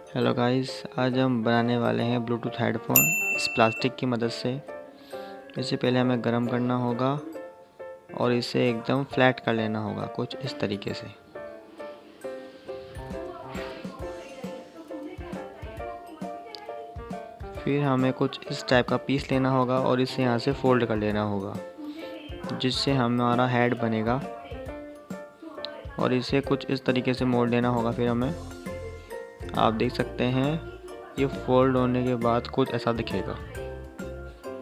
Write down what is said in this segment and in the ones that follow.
Hello guys, आज हम बनाने वाले हैं ब्लूटूथ हेडफोन इस प्लास्टिक की मदद से। इससे पहले हमें गर्म करना होगा और इसे एकदम फ्लैट कर लेना होगा कुछ इस तरीके से। फिर हमें कुछ इस टाइप का पीस लेना होगा और इसे यहाँ से फोल्ड कर लेना होगा, जिससे हमारा हेड बनेगा। और इसे कुछ इस तरीके से मोड़ लेना होगा। फिर हमें, आप देख सकते हैं, ये फोल्ड होने के बाद कुछ ऐसा दिखेगा।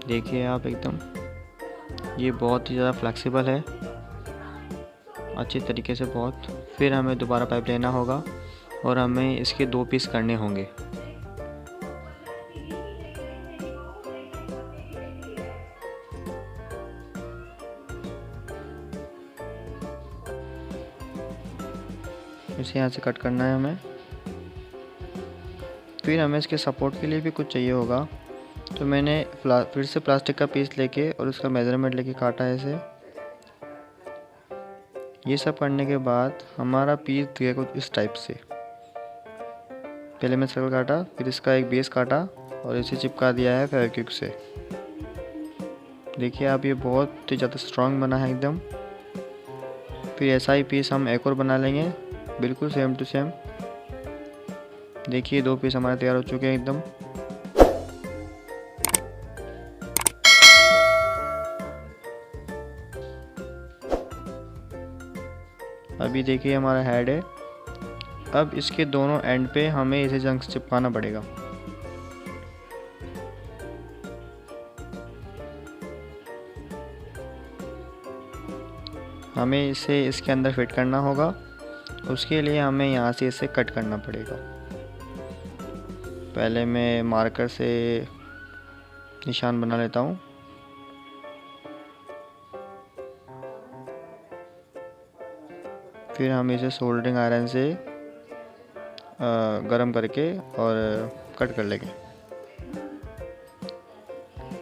देखिए आप एकदम, ये बहुत ही ज़्यादा फ्लेक्सिबल है, अच्छी तरीके से बहुत। फिर हमें दोबारा पाइप लेना होगा और हमें इसके 2 पीस करने होंगे। इसे यहाँ से कट करना है हमें। फिर हमें इसके सपोर्ट के लिए भी कुछ चाहिए होगा, तो मैंने फिर से प्लास्टिक का पीस लेके और उसका मेज़रमेंट लेके काटा है इसे। ये सब करने के बाद हमारा पीस दिखेगा कुछ इस टाइप से। पहले मैं सर्कल काटा, फिर इसका एक बेस काटा और इसे चिपका दिया है फेविक्विक से। देखिए आप, ये बहुत ही ज़्यादा स्ट्रॉन्ग बना है एकदम। फिर ऐसा ही पीस हम एक और बना लेंगे, बिल्कुल सेम टू सेम। देखिए 2 पीस हमारे तैयार हो चुके हैं एकदम। अभी देखिए हमारा हेड है। अब इसके दोनों एंड पे हमें इसे जंग से चिपकाना पड़ेगा। हमें इसे इसके अंदर फिट करना होगा। उसके लिए हमें यहाँ से इसे कट करना पड़ेगा। पहले मैं मार्कर से निशान बना लेता हूँ। फिर हम इसे सोल्डरिंग आयरन से गरम करके और कट कर लेंगे।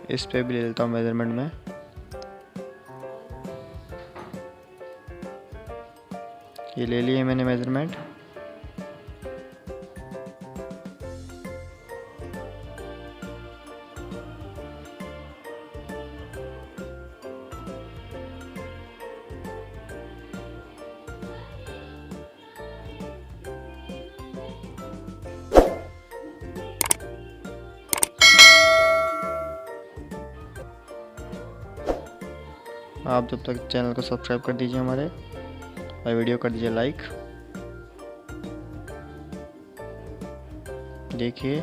इस पे भी ले लेता हूँ मेजरमेंट में। ये ले लिए मैंने मेजरमेंट। आप जब तक चैनल को सब्सक्राइब कर दीजिए हमारे, और वीडियो कर दीजिए लाइक। देखिए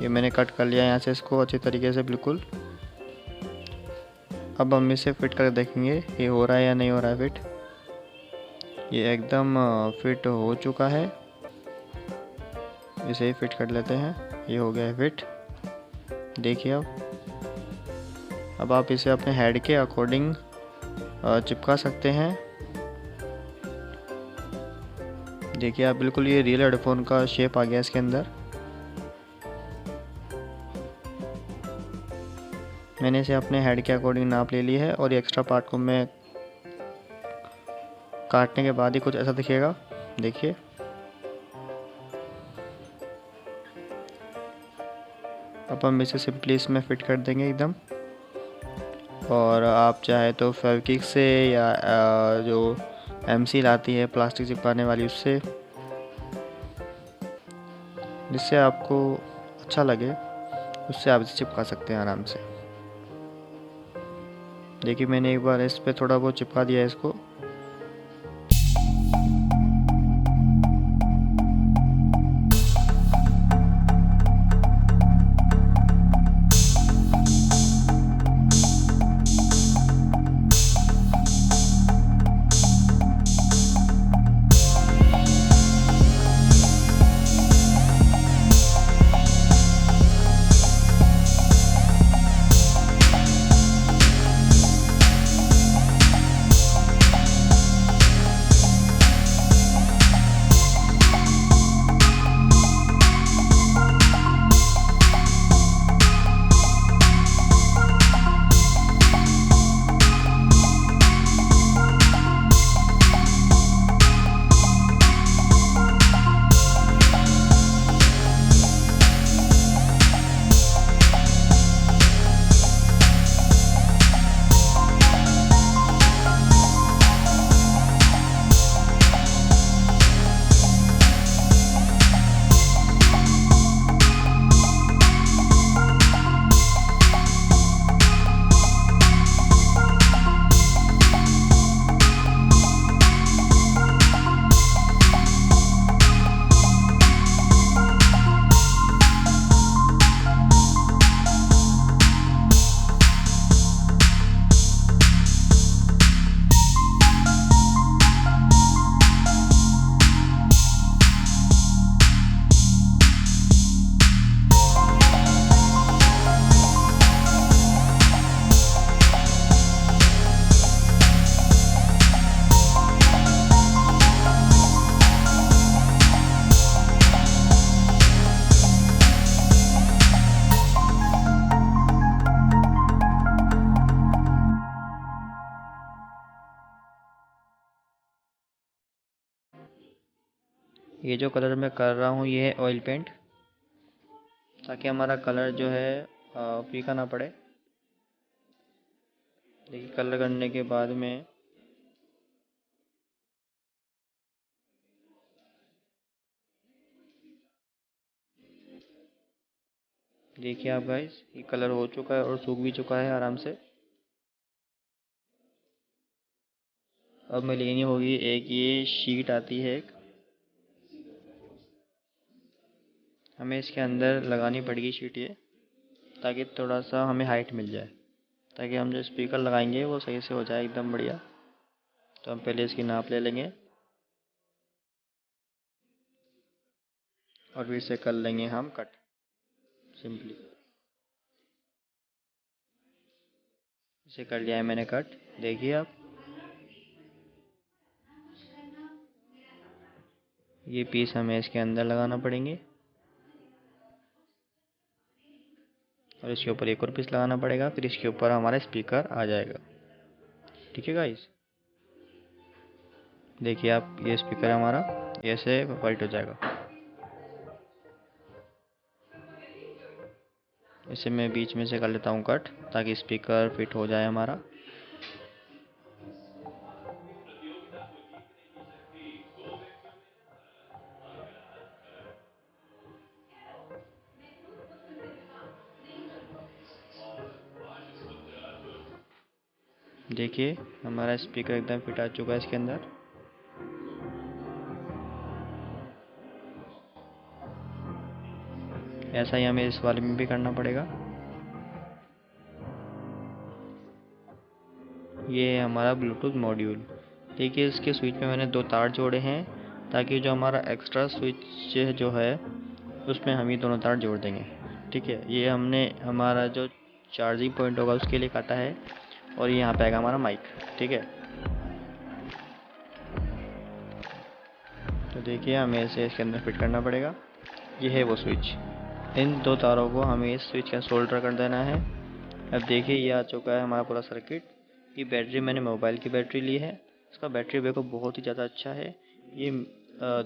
ये मैंने कट कर लिया यहाँ से इसको अच्छी तरीके से, बिल्कुल। अब हम इसे फिट कर देखेंगे ये हो रहा है या नहीं हो रहा है फिट। ये एकदम फिट हो चुका है। इसे ही फिट कर लेते हैं। ये हो गया है फिट। देखिए अब आप इसे अपने हेड के अकॉर्डिंग चिपका सकते हैं। देखिए आप, बिल्कुल ये रियल हेडफोन का शेप आ गया इसके अंदर। मैंने इसे अपने हेड के अकॉर्डिंग नाप ले ली है और ये एक्स्ट्रा पार्ट को मैं काटने के बाद ही कुछ ऐसा दिखेगा। देखिए अब हम इसे सिंपली इसमें फिट कर देंगे एकदम। और आप चाहे तो फेविक्विक से या जो एमसील आती है प्लास्टिक चिपकाने वाली, उससे, जिससे आपको अच्छा लगे उससे आप इसे चिपका सकते हैं आराम से। देखिए मैंने एक बार इस पे थोड़ा बहुत चिपका दिया है इसको। ये जो कलर मैं कर रहा हूँ ये है ऑयल पेंट, ताकि हमारा कलर जो है फीका ना पड़े। देखिए कलर करने के बाद में देखिए आप गाइस, ये कलर हो चुका है और सूख भी चुका है आराम से। अब मैं लेनी होगी एक, ये शीट आती है एक, हमें इसके अंदर लगानी पड़ेगी शीट ये, ताकि थोड़ा सा हमें हाइट मिल जाए, ताकि हम जो स्पीकर लगाएंगे वो सही से हो जाए एकदम बढ़िया। तो हम पहले इसकी नाप ले लेंगे और फिर इसे कर लेंगे हम कट सिंपली। इसे कर लिया है मैंने कट, देखिए आप। ये पीस हमें इसके अंदर लगाना पड़ेंगे और इसके ऊपर एक और पीस लगाना पड़ेगा, फिर इसके ऊपर हमारा स्पीकर आ जाएगा। ठीक है गाइस, देखिए आप, ये स्पीकर हमारा ऐसे वाइट हो जाएगा। इसे मैं बीच में से कर लेता हूँ कट, ताकि स्पीकर फिट हो जाए हमारा। देखिए हमारा स्पीकर एकदम फिट आ चुका है इसके अंदर। ऐसा ही हमें इस वाले में भी करना पड़ेगा। ये है हमारा ब्लूटूथ मॉड्यूल। देखिए इसके स्विच में मैंने 2 तार जोड़े हैं, ताकि जो हमारा एक्स्ट्रा स्विच जो है उसमें हम ये दोनों तार जोड़ देंगे। ठीक है, ये हमने हमारा जो चार्जिंग पॉइंट होगा उसके लिए काटा है, और ये यहाँ पे आएगा हमारा माइक। ठीक है, तो देखिए हमें इसे इसके अंदर फिट करना पड़ेगा। ये है वो स्विच, इन 2 तारों को हमें इस स्विच का सोल्डर कर देना है। अब देखिए ये आ चुका है हमारा पूरा सर्किट। ये बैटरी मैंने मोबाइल की बैटरी ली है, इसका बैटरी बैकअप बहुत ही ज़्यादा अच्छा है, ये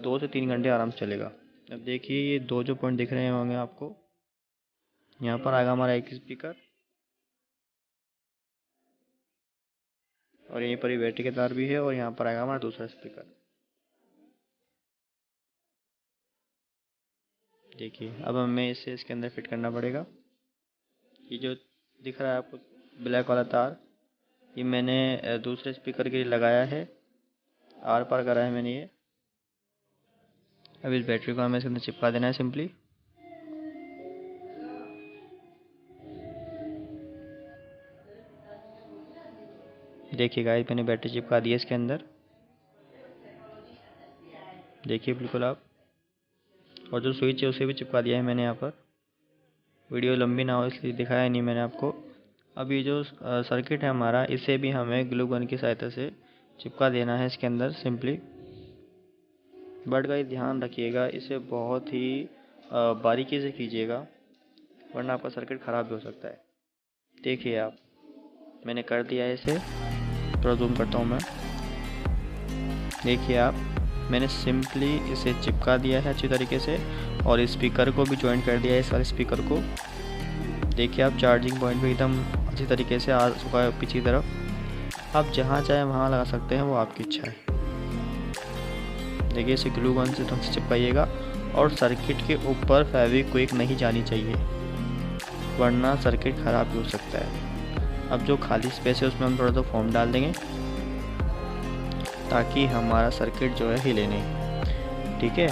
2 से 3 घंटे आराम से चलेगा। अब देखिए ये 2 जो पॉइंट दिख रहे होंगे आपको, यहाँ पर आएगा हमारा एक स्पीकर, और यहीं पर ही बैटरी के तार भी है, और यहाँ पर आएगा हमारा दूसरा स्पीकर। देखिए अब हमें इसे इसके अंदर फिट करना पड़ेगा। ये जो दिख रहा है आपको ब्लैक वाला तार, ये मैंने दूसरे स्पीकर के लिए लगाया है, आर पार करा है मैंने ये। अब इस बैटरी को हमें इसके अंदर चिपका देना है सिंपली। देखिए गाइस, मैंने बैटरी चिपका दी है इसके अंदर, देखिए बिल्कुल आप। और जो स्विच है उसे भी चिपका दिया है मैंने यहाँ पर। वीडियो लंबी ना हो इसलिए दिखाया नहीं मैंने आपको। अब ये जो सर्किट है हमारा, इसे भी हमें ग्लू गन की सहायता से चिपका देना है इसके अंदर सिंपली। बट गाइस ध्यान रखिएगा, इसे बहुत ही बारीकी से कीजिएगा, वरना आपका सर्किट ख़राब भी हो सकता है। देखिए आप, मैंने कर दिया है इसे, थोड़ा जूम करता हूँ मैं। देखिए आप, मैंने सिंपली इसे चिपका दिया है अच्छी तरीके से, और स्पीकर को भी ज्वाइन कर दिया है इस वाले स्पीकर को। देखिए आप, चार्जिंग पॉइंट भी एकदम अच्छी तरीके से आ चुका है पीछे तरफ। आप जहाँ चाहे वहाँ लगा सकते हैं, वो आपकी इच्छा है। देखिए इसे ग्लू गन से ढंग से चिपकाइएगा, और सर्किट के ऊपर फेविक्विक नहीं जानी चाहिए, वरना सर्किट ख़राब भी हो सकता है। अब जो खाली स्पेस है उसमें हम थोड़ा सा फोम डाल देंगे, ताकि हमारा सर्किट जो है हिले नहीं। ठीक है,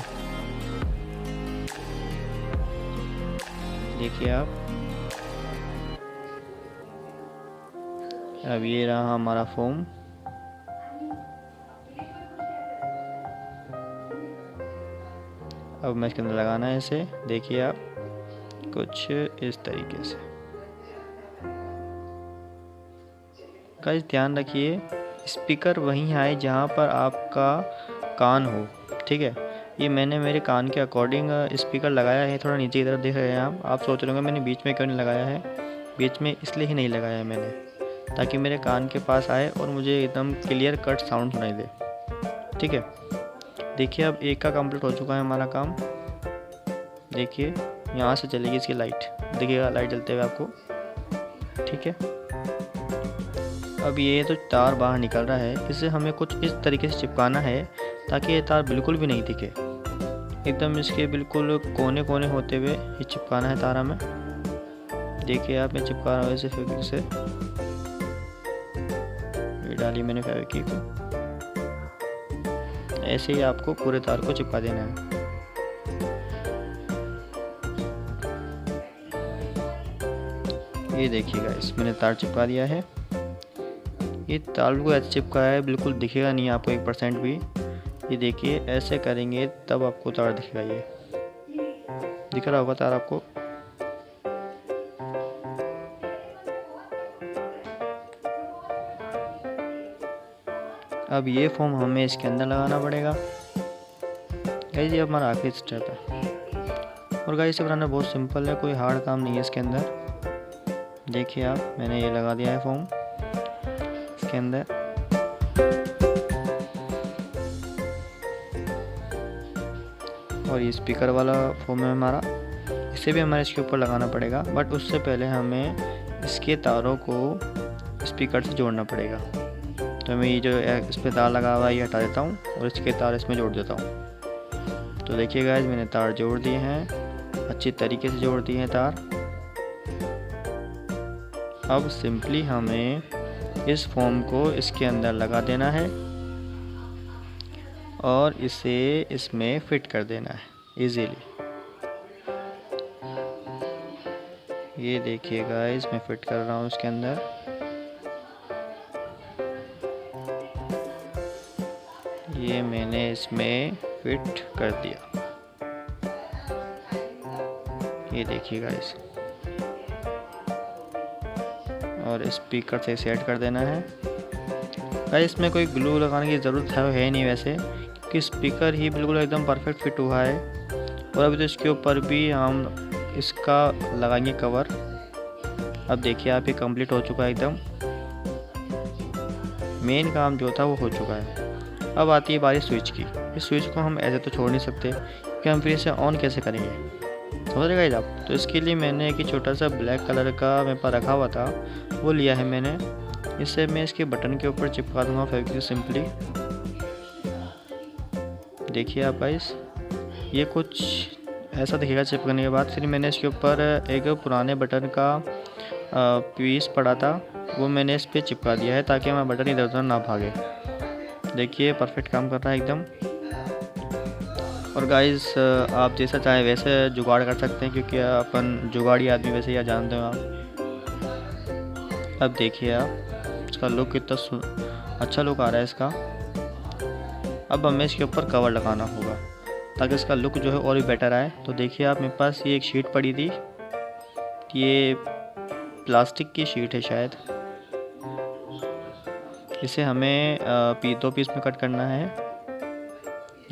देखिए आप, अब ये रहा हमारा फोम। अब मैं इसके अंदर लगाना है इसे, देखिए आप, कुछ इस तरीके से। गाइस ध्यान रखिए, स्पीकर वहीं आए जहाँ पर आपका कान हो। ठीक है, ये मैंने मेरे कान के अकॉर्डिंग स्पीकर लगाया है, थोड़ा नीचे की तरफ देख रहे हैं आप सोच रहे होंगे मैंने बीच में क्यों नहीं लगाया है। बीच में इसलिए ही नहीं लगाया है मैंने, ताकि मेरे कान के पास आए और मुझे एकदम क्लियर कट साउंड सुनाई दे। ठीक है, देखिए अब एक का कंप्लीट हो चुका है हमारा काम। देखिए यहाँ से चलेगी इसकी लाइट, दिखेगा लाइट जलते हुए आपको, ठीक है। अब ये तो तार बाहर निकल रहा है, इसे हमें कुछ इस तरीके से चिपकाना है ताकि ये तार बिल्कुल भी नहीं दिखे, एकदम इसके बिल्कुल कोने कोने होते हुए ये चिपकाना है तार हमें। देखिए आप, मैं चिपका रहा हूँ इसे फेविक्विक से, ये डाली मैंने फेविक्विक को। ऐसे ही आपको पूरे तार को चिपका देना है। ये देखिएगा, इस मैंने तार चिपका दिया है। ये तार को ऐसे चिपकाया है, बिल्कुल दिखेगा नहीं आपको 1% भी। ये देखिए ऐसे करेंगे तब आपको तार दिखेगा। ये दिख रहा होगा तार आपको। अब ये फॉर्म हमें इसके अंदर लगाना पड़ेगा गाइस, ये हमारा आखिरी स्टेप है। और गाइस इसे बनाना बहुत सिंपल है, कोई हार्ड काम नहीं है इसके अंदर। देखिए आप, मैंने ये लगा दिया है फॉर्म इसके अंदर। और ये स्पीकर वाला फॉर्म है हमारा, इसे भी हमारे इसके ऊपर लगाना पड़ेगा, बट उससे पहले हमें इसके तारों को स्पीकर से जोड़ना पड़ेगा। तो मैं ये जो इस पर तार लगा हुआ है ये हटा देता हूँ और इसके तार इसमें जोड़ देता हूँ। तो देखिए गाइस, मैंने तार जोड़ दिए हैं, अच्छी तरीके से जोड़ दिए हैं तार। अब सिंपली हमें इस फॉर्म को इसके अंदर लगा देना है और इसे इसमें फिट कर देना है इजीली। ये देखिए गाइस, मैं फिट कर रहा हूँ इसके अंदर। ये मैंने इसमें फिट कर दिया, ये देखिए गाइस। और स्पीकर से सेट कर देना है गाइस। इसमें कोई ग्लू लगाने की ज़रूरत है नहीं वैसे, कि स्पीकर ही बिल्कुल एकदम परफेक्ट फिट हुआ है। और अभी तो इसके ऊपर भी हम इसका लगाएंगे कवर। अब देखिए आप, ये कंप्लीट हो चुका है एकदम, मेन काम जो था वो हो चुका है। अब आती है बारी स्विच की। इस स्विच को हम ऐसे तो छोड़ नहीं सकते कि हम फिर इसे ऑन कैसे करेंगे, समझ रहे गाइस आप। तो इसके लिए मैंने एक छोटा सा ब्लैक कलर का मेरे पास रखा हुआ था, वो लिया है मैंने। इससे मैं इसके बटन के ऊपर चिपका दूंगा फेविक्विक सिंपली। देखिए आप गाइस, ये कुछ ऐसा दिखेगा चिपकने के बाद। फिर मैंने इसके ऊपर एक पुराने बटन का पीस पड़ा था, वो मैंने इस पर चिपका दिया है ताकि हमारा बटन इधर उधर ना भागे। देखिए परफेक्ट काम कर रहा है एकदम। और गाइस आप जैसा चाहे वैसे जुगाड़ कर सकते हैं, क्योंकि अपन जुगाड़ी आदमी वैसे ही जानते हो आप। अब देखिए आप, इसका लुक कितना अच्छा लुक आ रहा है इसका। अब हमें इसके ऊपर कवर लगाना होगा ताकि इसका लुक जो है और भी बेटर आए। तो देखिए आप, मेरे पास ये एक शीट पड़ी थी, ये प्लास्टिक की शीट है शायद। इसे हमें 2 पीस में कट करना है।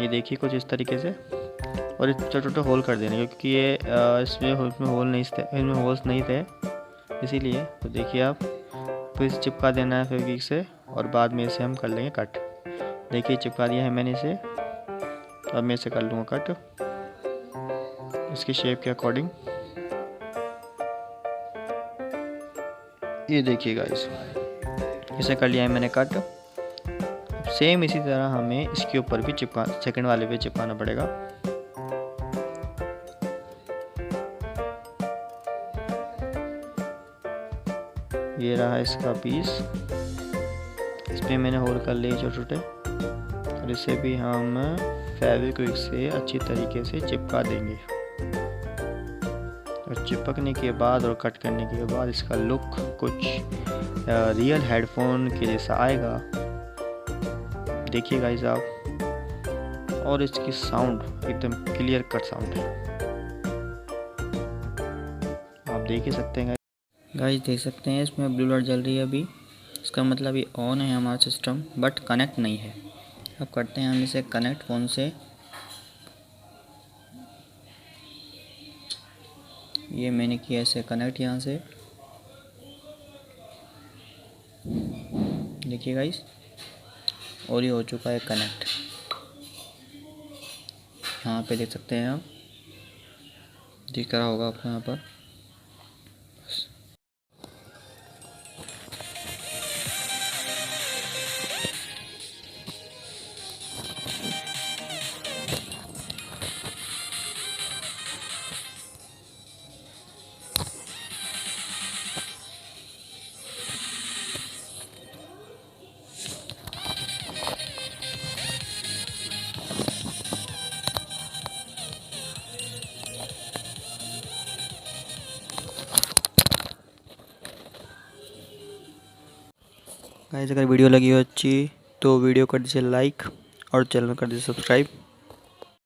ये देखिए कुछ इस तरीके से, और इस छोटे छोटे होल कर देने, क्योंकि ये इसमें होल्स नहीं थे इसीलिए। तो देखिए आप, फिर इसे चिपका देना है फेविक्विक से और बाद में इसे हम कर लेंगे कट। देखिए चिपका दिया है मैंने इसे, तो अब मैं इसे कर लूँगा कट इसकी शेप के अकॉर्डिंग। ये देखिए गाइस, इसे कर लिया है मैंने कट। सेम इसी तरह हमें इसके ऊपर भी चिपका, सेकंड वाले पे चिपकाना पड़ेगा। ये रहा इसका पीस, इसमें मैंने होल कर लिए छोटे छोटे, और इसे भी हम फेविक्विक से अच्छी तरीके से चिपका देंगे। और चिपकने के बाद और कट करने के बाद इसका लुक कुछ रियल हेडफोन के जैसा आएगा। देखिए गाइस आप, और इसकी साउंड एकदम क्लियर कट साउंड है, आप देख ही सकते हैं गाइस। देख सकते हैं इसमें ब्लू लाइट जल रही है अभी, इसका मतलब ये ऑन है हमारा सिस्टम, बट कनेक्ट नहीं है। अब करते हैं हम इसे कनेक्ट फ़ोन से। ये मैंने किया इसे कनेक्ट यहाँ से, देखिए गाइस, और ये हो चुका है कनेक्ट। यहाँ पे देख सकते हैं आप, दिख रहा होगा आपको यहाँ पर। गाइस अगर वीडियो लगी हो अच्छी तो वीडियो कर दीजिए लाइक और चैनल कर दीजिए सब्सक्राइब।